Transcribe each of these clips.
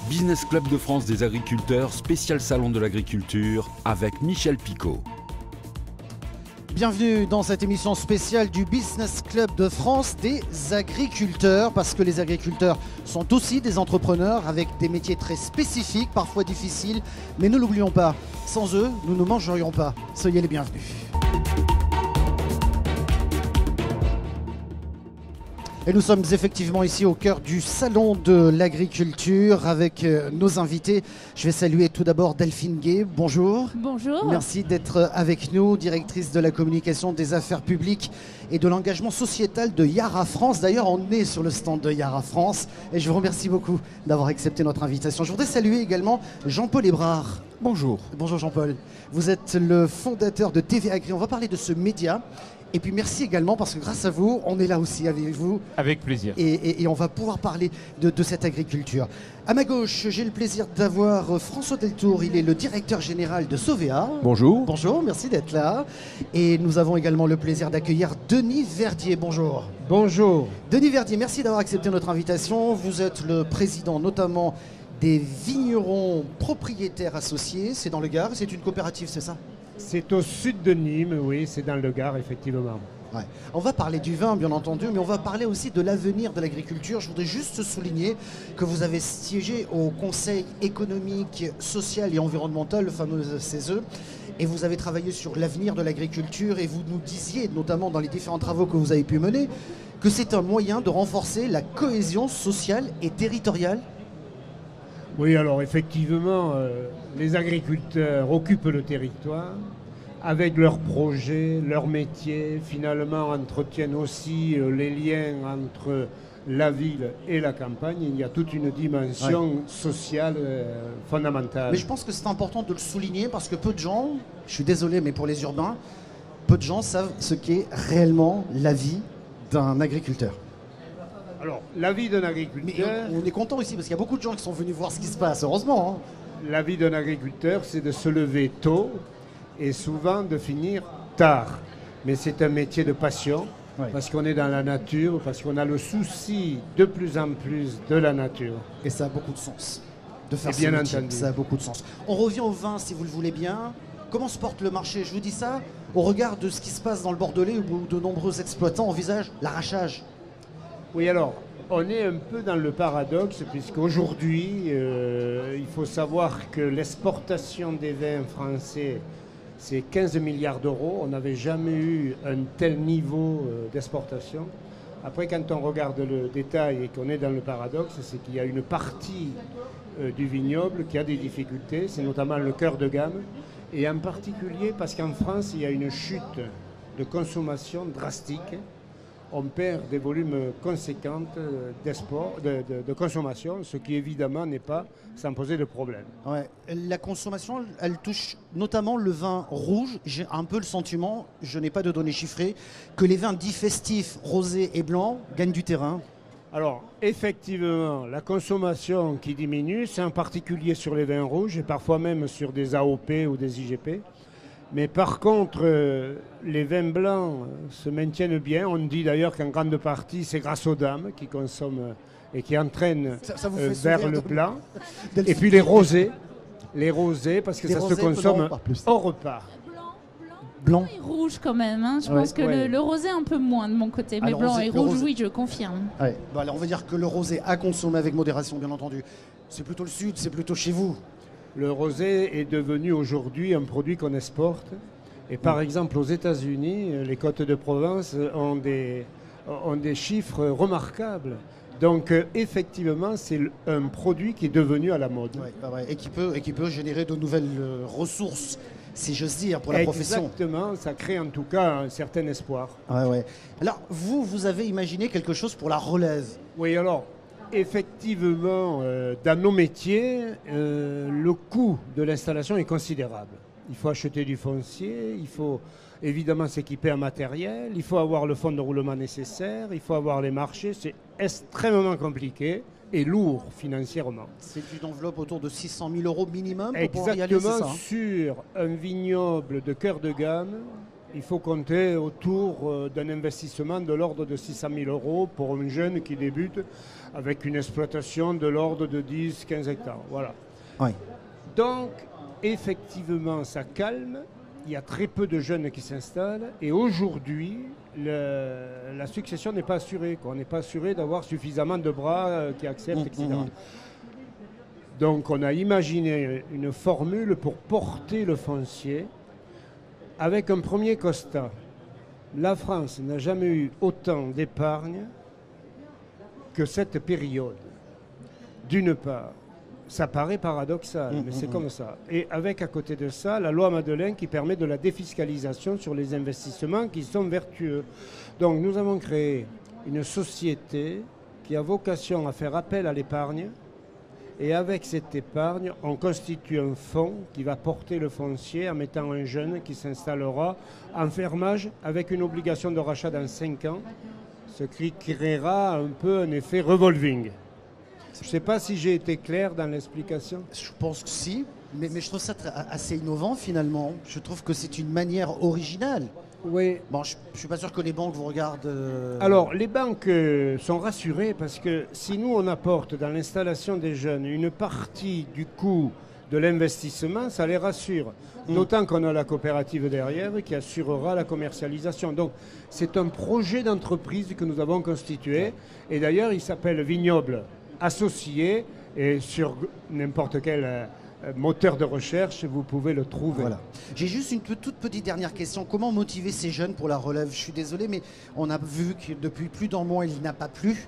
Business Club de France des agriculteurs, spécial salon de l'agriculture avec Michel Picot. Bienvenue dans cette émission spéciale du Business Club de France des agriculteurs, parce que les agriculteurs sont aussi des entrepreneurs avec des métiers très spécifiques, parfois difficiles, mais ne l'oublions pas, sans eux, nous ne mangerions pas. Soyez les bienvenus. Et nous sommes effectivement ici au cœur du salon de l'agriculture avec nos invités. Je vais saluer tout d'abord Delphine Gay. Bonjour. Bonjour. Merci d'être avec nous, directrice de la communication des affaires publiques et de l'engagement sociétal de Yara France. D'ailleurs, on est sur le stand de Yara France et je vous remercie beaucoup d'avoir accepté notre invitation. Je voudrais saluer également Jean-Paul Hébrard. Bonjour. Bonjour Jean-Paul. Vous êtes le fondateur de TV Agri. On va parler de ce média. Et puis merci également parce que grâce à vous, on est là aussi avec vous. Avec plaisir. Et on va pouvoir parler de cette agriculture. À ma gauche, j'ai le plaisir d'avoir François Deltour. Il est le directeur général de Sovea. Bonjour. Bonjour, merci d'être là. Et nous avons également le plaisir d'accueillir Denis Verdier. Bonjour. Bonjour. Denis Verdier, merci d'avoir accepté notre invitation. Vous êtes le président notamment des vignerons propriétaires associés. C'est dans le Gard, c'est une coopérative, c'est ça ? C'est au sud de Nîmes, oui, c'est dans le Gard, effectivement. Ouais. On va parler du vin, bien entendu, mais on va parler aussi de l'avenir de l'agriculture. Je voudrais juste souligner que vous avez siégé au Conseil économique, social et environnemental, le fameux CESE, et vous avez travaillé sur l'avenir de l'agriculture, et vous nous disiez, notamment dans les différents travaux que vous avez pu mener, que c'est un moyen de renforcer la cohésion sociale et territoriale. Oui, alors effectivement, les agriculteurs occupent le territoire avec leurs projets, leurs métiers, finalement entretiennent aussi les liens entre la ville et la campagne. Il y a toute une dimension sociale fondamentale. Mais je pense que c'est important de le souligner parce que peu de gens, je suis désolé, mais pour les urbains, peu de gens savent ce qu'est réellement la vie d'un agriculteur. Alors, la vie d'un agriculteur... Mais on est content ici parce qu'il y a beaucoup de gens qui sont venus voir ce qui se passe, heureusement. La vie d'un agriculteur, c'est de se lever tôt et souvent de finir tard. Mais c'est un métier de passion, parce qu'on est dans la nature, parce qu'on a le souci de plus en plus de la nature. Et ça a beaucoup de sens de faire bien ce métier. entendu. Ça a beaucoup de sens. On revient au vin, si vous le voulez bien. Comment se porte le marché? Je vous dis ça au regard de ce qui se passe dans le Bordelais où de nombreux exploitants envisagent l'arrachage. Oui, alors, on est un peu dans le paradoxe, puisqu'aujourd'hui, il faut savoir que l'exportation des vins français, c'est 15 milliards d'euros. On n'avait jamais eu un tel niveau d'exportation. Après, quand on regarde le détail et qu'on est dans le paradoxe, c'est qu'il y a une partie du vignoble qui a des difficultés, c'est notamment le cœur de gamme, et en particulier parce qu'en France, il y a une chute de consommation drastique. On perd des volumes conséquents de consommation, ce qui évidemment n'est pas sans poser de problème. Ouais. La consommation, elle touche notamment le vin rouge. J'ai un peu le sentiment, je n'ai pas de données chiffrées, que les vins dits festifs, rosés et blancs gagnent du terrain. Alors, effectivement, la consommation qui diminue, c'est en particulier sur les vins rouges et parfois même sur des AOP ou des IGP. Mais par contre, les vins blancs se maintiennent bien. On dit d'ailleurs qu'en grande partie, c'est grâce aux dames qui consomment et qui entraînent ça vous fait vers le blanc. Delphine. Et puis les rosés, parce que Les ça rosés, se consomme non, pas plus. au repas. Blanc. Et rouge quand même, hein. Je Ouais. pense que le rosé un peu moins de mon côté, mais Alors, blanc et le rouge, rosé- oui, je confirme. Ouais. Bon, alors on va dire que le rosé à consommer avec modération, bien entendu. C'est plutôt le sud, c'est plutôt chez vous. Le rosé est devenu aujourd'hui un produit qu'on exporte. Et par exemple, aux États-Unis, les côtes de Provence ont des chiffres remarquables. Donc effectivement, c'est un produit qui est devenu à la mode. Ouais. Et qui peut générer de nouvelles ressources, si j'ose dire, pour la profession. Exactement, ça crée en tout cas un certain espoir. Ouais. Alors, vous avez imaginé quelque chose pour la relève. Oui, alors, effectivement, dans nos métiers, le coût de l'installation est considérable. Il faut acheter du foncier, il faut évidemment s'équiper en matériel, il faut avoir le fonds de roulement nécessaire, il faut avoir les marchés. C'est extrêmement compliqué et lourd financièrement. C'est une enveloppe autour de 600 000 € minimum pour pouvoir y aller, c'est Exactement, ça, hein? sur un vignoble de cœur de gamme, il faut compter autour d'un investissement de l'ordre de 600 000 euros pour un jeune qui débute avec une exploitation de l'ordre de 10-15 hectares. Voilà. Oui. Donc, effectivement, ça calme. Il y a très peu de jeunes qui s'installent. Et aujourd'hui, la succession n'est pas assurée, quoi. On n'est pas assuré d'avoir suffisamment de bras qui acceptent, etc. Donc, on a imaginé une formule pour porter le foncier avec un premier constat. La France n'a jamais eu autant d'épargne que cette période. D'une part, ça paraît paradoxal, mais c'est comme ça. Et avec à côté de ça, la loi Madeleine qui permet de la défiscalisation sur les investissements qui sont vertueux. Donc nous avons créé une société qui a vocation à faire appel à l'épargne. Et avec cette épargne, on constitue un fonds qui va porter le foncier en mettant un jeune qui s'installera en fermage avec une obligation de rachat dans 5 ans, ce qui créera un peu un effet revolving. Je ne sais pas si j'ai été clair dans l'explication. Je pense que si, mais je trouve ça assez innovant finalement. Je trouve que c'est une manière originale. Oui. Bon, je ne suis pas sûr que les banques vous regardent... Alors, les banques sont rassurées parce que si nous, on apporte dans l'installation des jeunes une partie du coût de l'investissement, ça les rassure. D'autant qu'on a la coopérative derrière qui assurera la commercialisation. Donc, c'est un projet d'entreprise que nous avons constitué. Et d'ailleurs, il s'appelle Vignoble Associé. Et sur n'importe quel moteur de recherche, vous pouvez le trouver. Voilà. J'ai juste une toute petite dernière question. Comment motiver ces jeunes pour la relève? Je suis désolé, mais on a vu que depuis plus d'un mois, il n'a pas plu.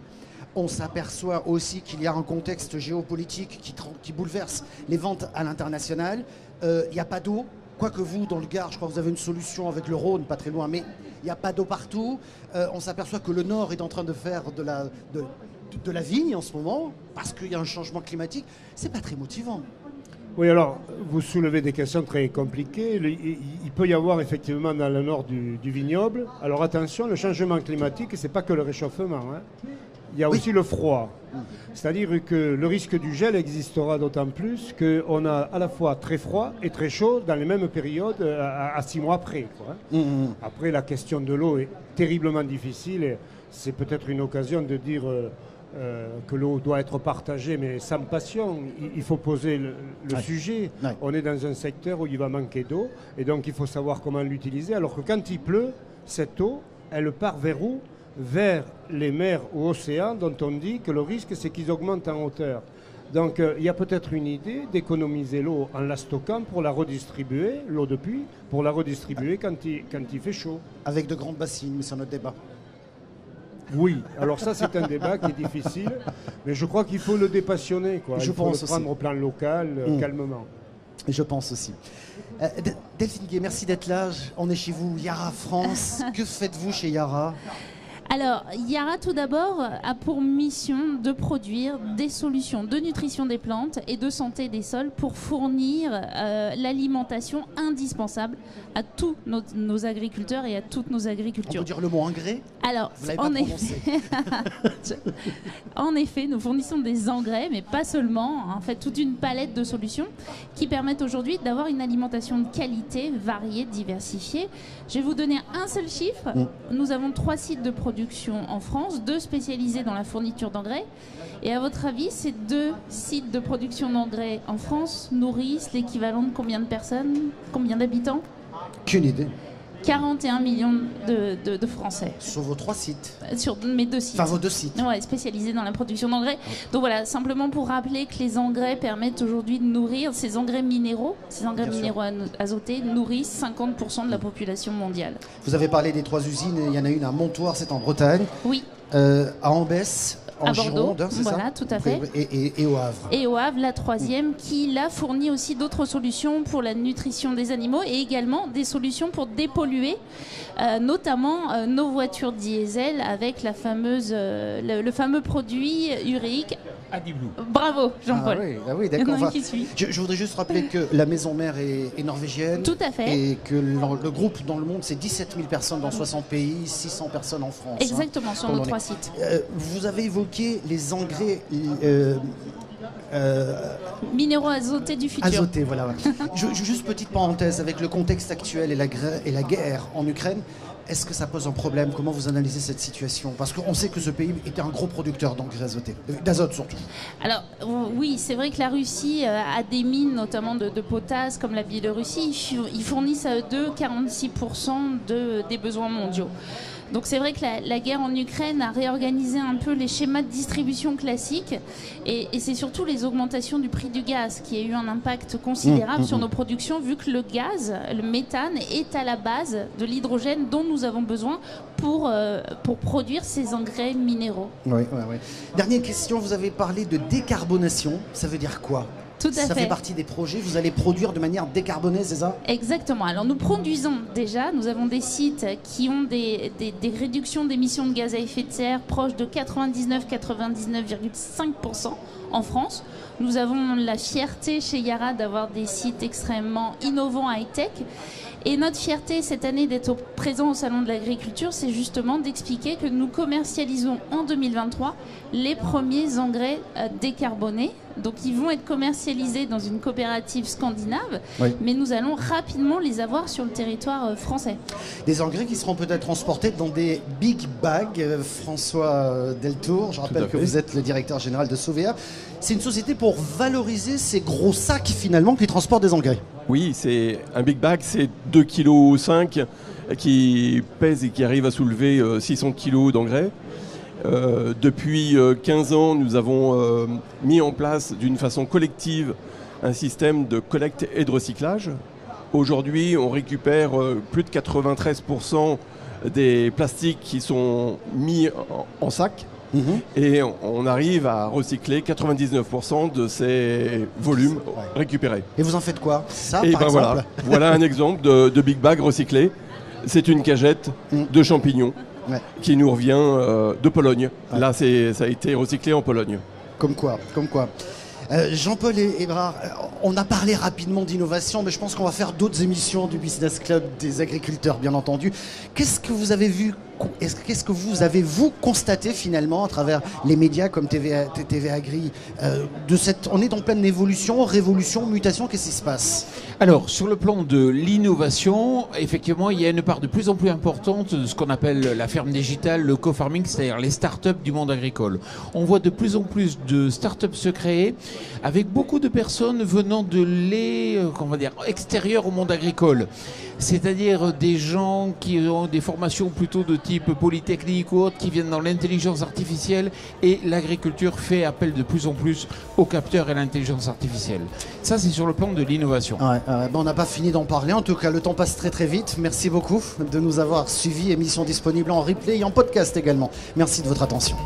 On s'aperçoit aussi qu'il y a un contexte géopolitique qui bouleverse les ventes à l'international. Il n'y a pas d'eau. Quoique vous, dans le Gard, je crois que vous avez une solution avec le Rhône, pas très loin, mais il n'y a pas d'eau partout. On s'aperçoit que le Nord est en train de faire de la vigne en ce moment, parce qu'il y a un changement climatique. C'est pas très motivant. Oui, alors, vous soulevez des questions très compliquées. Il peut y avoir effectivement dans le nord du vignoble. Alors attention, le changement climatique, ce n'est pas que le réchauffement. Hein. Il y a aussi le froid. C'est-à-dire que le risque du gel existera d'autant plus qu'on a à la fois très froid et très chaud dans les mêmes périodes à 6 mois près. Quoi, hein. Après, la question de l'eau est terriblement difficile. Et c'est peut-être une occasion de dire... que l'eau doit être partagée, mais sans passion. Il faut poser le sujet. Ouais. On est dans un secteur où il va manquer d'eau, et donc il faut savoir comment l'utiliser. Alors que quand il pleut, cette eau, elle part vers où? Vers les mers ou océans, dont on dit que le risque, c'est qu'ils augmentent en hauteur. Donc il y a peut-être une idée d'économiser l'eau en la stockant pour la redistribuer, l'eau de pluie, pour la redistribuer quand il fait chaud. Avec de grandes bassines, mais c'est un autre débat. Oui, alors ça c'est un débat qui est difficile, mais je crois qu'il faut le dépassionner, quoi. Il faut le prendre au plan local, calmement. Je pense aussi. Delphine Gué, merci d'être là. On est chez vous, Yara France. Que faites-vous chez Yara ? Alors, Yara, tout d'abord, a pour mission de produire des solutions de nutrition des plantes et de santé des sols pour fournir l'alimentation indispensable à tous nos agriculteurs et à toutes nos agricultures. On peut dire le mot engrais ? Alors, en effet, nous fournissons des engrais, mais pas seulement. En fait, toute une palette de solutions qui permettent aujourd'hui d'avoir une alimentation de qualité, variée, diversifiée. Je vais vous donner un seul chiffre. Nous avons 3 sites de production en France, 2 spécialisés dans la fourniture d'engrais. Et à votre avis, ces 2 sites de production d'engrais en France nourrissent l'équivalent de combien de personnes, combien d'habitants ? Aucune idée. 41 millions de Français. Sur vos 3 sites ? Sur mes 2 sites. Enfin, vos 2 sites. Ouais, spécialisés dans la production d'engrais. Donc voilà, simplement pour rappeler que les engrais permettent aujourd'hui de nourrir, ces engrais minéraux, azotés, nourrissent 50% de la population mondiale. Vous avez parlé des 3 usines, il y en a une à Montoire, c'est en Bretagne. Oui. À Ambès. En à Bordeaux, Gironde, c'est voilà, ça tout à fait. Et au Havre. Et au Havre, la 3e, qui là fournit aussi d'autres solutions pour la nutrition des animaux et également des solutions pour dépolluer, notamment nos voitures diesel avec la fameuse, le fameux produit uréique. Adiblou. Bravo, Jean-Paul. Ah oui, d'accord. Je voudrais juste rappeler que la maison mère est norvégienne. Tout à fait. Et que le groupe dans le monde, c'est 17 000 personnes dans 60 pays, 600 personnes en France. Exactement, sur nos 3 sites. Vous avez évoqué les engrais Minéraux azotés du futur. Azotés, voilà. Ouais. Juste petite parenthèse, avec le contexte actuel et la guerre en Ukraine, est-ce que ça pose un problème? Comment vous analysez cette situation? Parce qu'on sait que ce pays était un gros producteur d'engrais azotés, d'azote surtout. Alors oui, c'est vrai que la Russie a des mines, notamment de potasse, comme la Biélorussie. Ils fournissent à eux deux 46% des besoins mondiaux. Donc c'est vrai que la guerre en Ukraine a réorganisé un peu les schémas de distribution classiques et c'est surtout les augmentations du prix du gaz qui a eu un impact considérable sur nos productions, vu que le gaz, le méthane, est à la base de l'hydrogène dont nous avons besoin pour produire ces engrais minéraux. Oui. Dernière question, vous avez parlé de décarbonation, ça veut dire quoi? Tout à fait. Ça fait partie des projets, vous allez produire de manière décarbonée, c'est ça? Exactement. Alors nous produisons déjà, nous avons des sites qui ont des réductions d'émissions de gaz à effet de serre proches de 99,5% en France. Nous avons la fierté chez Yara d'avoir des sites extrêmement innovants high-tech. Et notre fierté cette année d'être présent au Salon de l'Agriculture, c'est justement d'expliquer que nous commercialisons en 2023 les premiers engrais décarbonés. Donc ils vont être commercialisés dans une coopérative scandinave, mais nous allons rapidement les avoir sur le territoire français. Des engrais qui seront peut-être transportés dans des big bags. François Deltour, je rappelle que vous êtes le directeur général de Sauvea. C'est une société pour valoriser ces gros sacs finalement qui transportent des engrais. Oui, c'est un big bag, c'est 2,5 kg qui pèse et qui arrive à soulever 600 kg d'engrais. Depuis 15 ans, nous avons mis en place d'une façon collective un système de collecte et de recyclage. Aujourd'hui, on récupère plus de 93% des plastiques qui sont mis en sac. Et on arrive à recycler 99% de ces volumes récupérés. Et vous en faites quoi? Ça, et par exemple voilà un exemple de big bag recyclé. C'est une cagette de champignons qui nous revient de Pologne. Là, ça a été recyclé en Pologne. Comme quoi. Jean-Paul Hébrard, on a parlé rapidement d'innovation, mais je pense qu'on va faire d'autres émissions du Business Club des agriculteurs, bien entendu. Qu'est-ce que vous avez vu, qu'est-ce que vous avez constaté finalement à travers les médias comme TVA Agri on est en pleine évolution, révolution, mutation, qu'est-ce qui se passe? Alors, sur le plan de l'innovation, effectivement, il y a une part de plus en plus importante de ce qu'on appelle la ferme digitale, le co-farming, c'est-à-dire les start-up du monde agricole. On voit de plus en plus de start-up se créer avec beaucoup de personnes venant de extérieurs au monde agricole. C'est-à-dire des gens qui ont des formations plutôt de type polytechnique ou autre, qui viennent dans l'intelligence artificielle, et l'agriculture fait appel de plus en plus aux capteurs et à l'intelligence artificielle. Ça, c'est sur le plan de l'innovation. On n'a pas fini d'en parler, en tout cas le temps passe très très vite. Merci beaucoup de nous avoir suivis, émission disponible en replay et en podcast également. Merci de votre attention.